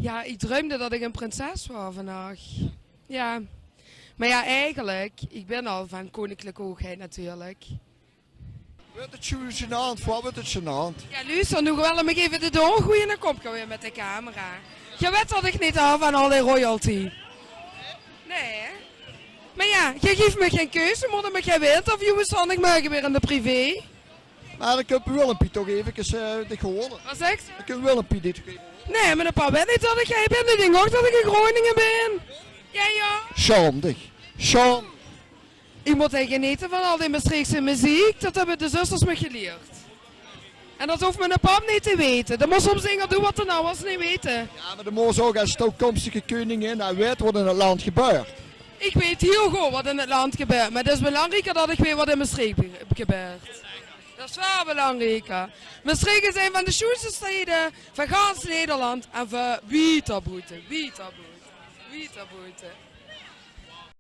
Ja, ik droomde dat ik een prinses was vandaag. Ja. Maar ja, eigenlijk, ik ben al van koninklijke hoogheid natuurlijk. Wordt het zo gênant? Wat wordt het gênant? Ja, luister, nu wel me even de doorgroeien en dan kom ik weer met de camera. Je weet dat ik niet af van al die royalty. Nee, hè? Maar ja, je geeft me geen keuze, moet je me geen interviews dan ik maken weer in de privé. Maar ik heb Willempie toch even dit gewonnen. Wat zegt ze? Ik heb Willempie dit gegeven. Nee, maar de papa weet niet dat ik jij ben. Die denkt ook dat ik in Groningen ben. Ja, ja. Schandig. Schandig. Ik moet genieten van al die Maastrichtse muziek. Dat hebben de zusters me geleerd. En dat hoeft mijn pap niet te weten. Dat moet soms dingen doen wat er nou was niet weten. Ja, maar de moest ook als toekomstige koningin en weet wat in het land gebeurt. Ik weet heel goed wat in het land gebeurt. Maar het is belangrijker dat ik weet wat in Maastricht gebeurt. Dat is wel belangrijker. Maastricht is een van de schoonste steden van gans Nederland. En voor Wieterboete. Wieterboete. Wieterboete.